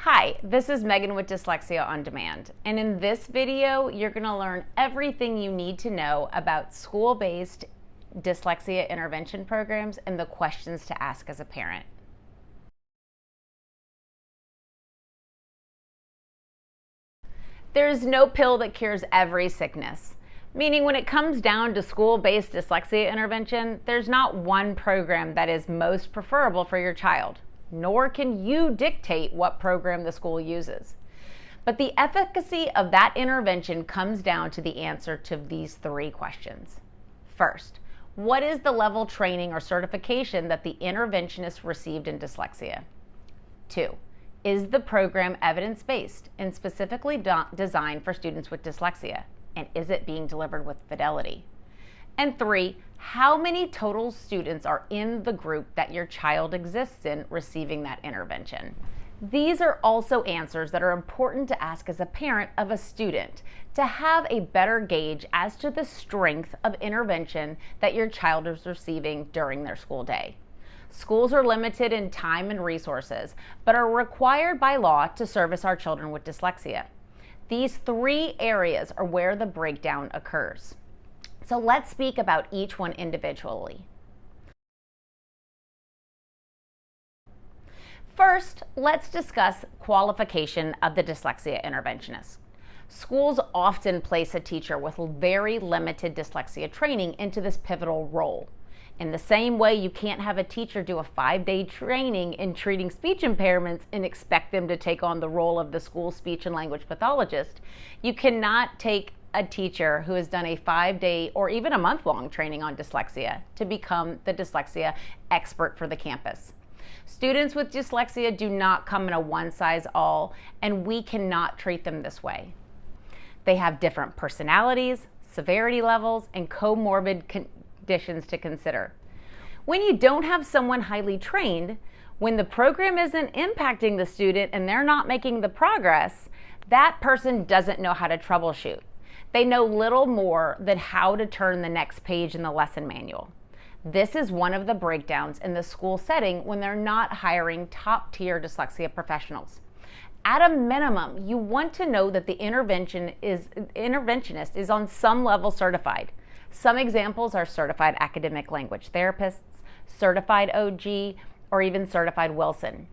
Hi, this is Megan with Dyslexia On Demand, and in this video, you're going to learn everything you need to know about school-based dyslexia intervention programs and the questions to ask as a parent. There is no pill that cures every sickness, meaning when it comes down to school-based dyslexia intervention, there's not one program that is most preferable for your child, nor can you dictate what program the school uses. But the efficacy of that intervention comes down to the answer to these three questions. First, what is the level training or certification that the interventionist received in dyslexia? 2, is the program evidence-based and specifically designed for students with dyslexia? And is it being delivered with fidelity? And 3, how many total students are in the group that your child exists in receiving that intervention? These are also answers that are important to ask as a parent of a student to have a better gauge as to the strength of intervention that your child is receiving during their school day. Schools are limited in time and resources, but are required by law to service our children with dyslexia. These three areas are where the breakdown occurs. So let's speak about each one individually. First, let's discuss qualification of the dyslexia interventionist. Schools often place a teacher with very limited dyslexia training into this pivotal role. In the same way you can't have a teacher do a 5-day training in treating speech impairments and expect them to take on the role of the school speech and language pathologist, you cannot take a teacher who has done a 5-day or even a month-long training on dyslexia to become the dyslexia expert for the campus. Students with dyslexia do not come in a one-size-all, and we cannot treat them this way. They have different personalities, severity levels, and comorbid conditions to consider. When you don't have someone highly trained, when the program isn't impacting the student and they're not making the progress, that person doesn't know how to troubleshoot. They know little more than how to turn the next page in the lesson manual. This is one of the breakdowns in the school setting when they're not hiring top-tier dyslexia professionals. At a minimum, you want to know that the interventionist is on some level certified. Some examples are certified academic language therapists, certified OG, or even certified Wilson.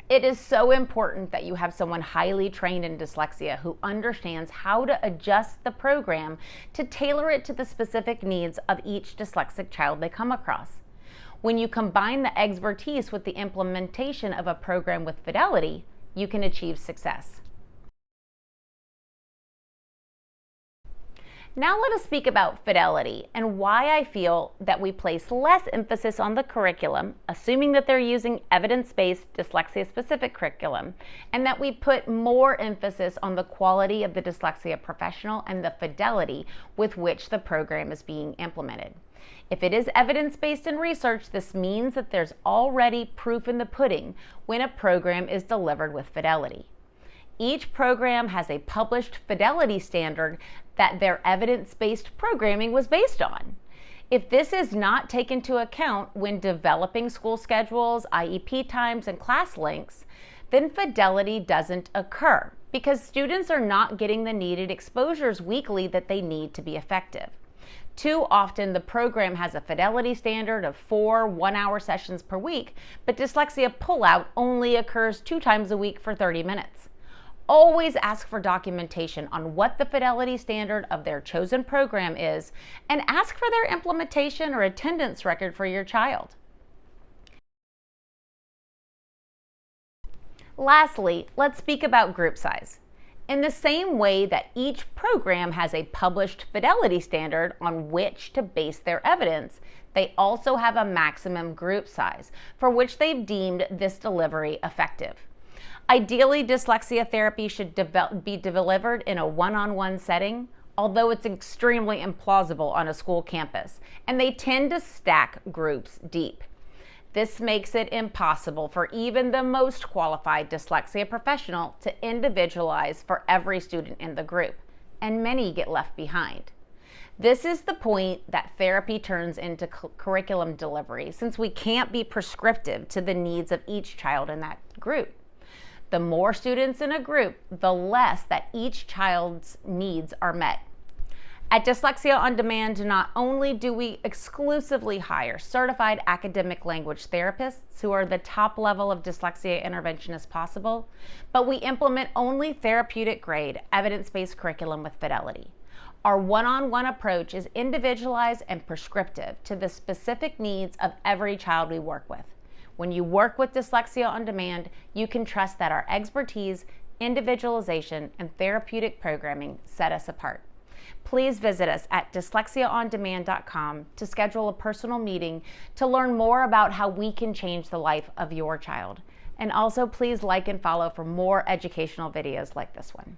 It is so important that you have someone highly trained in dyslexia who understands how to adjust the program to tailor it to the specific needs of each dyslexic child they come across. When you combine the expertise with the implementation of a program with fidelity, you can achieve success. Now let us speak about fidelity and why I feel that we place less emphasis on the curriculum, assuming that they're using evidence-based dyslexia-specific curriculum, and that we put more emphasis on the quality of the dyslexia professional and the fidelity with which the program is being implemented. If it is evidence-based in research, this means that there's already proof in the pudding when a program is delivered with fidelity. Each program has a published fidelity standard that their evidence-based programming was based on. If this is not taken into account when developing school schedules, IEP times, and class lengths, then fidelity doesn't occur because students are not getting the needed exposures weekly that they need to be effective. Too often, the program has a fidelity standard of 4 one-hour sessions per week, but dyslexia pullout only occurs 2 times a week for 30 minutes. Always ask for documentation on what the fidelity standard of their chosen program is and ask for their implementation or attendance record for your child. Lastly, let's speak about group size. In the same way that each program has a published fidelity standard on which to base their evidence, they also have a maximum group size for which they've deemed this delivery effective. Ideally, dyslexia therapy should be delivered in a one-on-one setting, although it's extremely implausible on a school campus, and they tend to stack groups deep. This makes it impossible for even the most qualified dyslexia professional to individualize for every student in the group, and many get left behind. This is the point that therapy turns into curriculum delivery, since we can't be prescriptive to the needs of each child in that group. The more students in a group, the less that each child's needs are met. At Dyslexia On Demand, not only do we exclusively hire certified academic language therapists who are the top level of dyslexia interventionists possible, but we implement only therapeutic grade, evidence-based curriculum with fidelity. Our one-on-one approach is individualized and prescriptive to the specific needs of every child we work with. When you work with Dyslexia On Demand, you can trust that our expertise, individualization, and therapeutic programming set us apart. Please visit us at dyslexiaondemand.com to schedule a personal meeting to learn more about how we can change the life of your child. And also please like and follow for more educational videos like this one.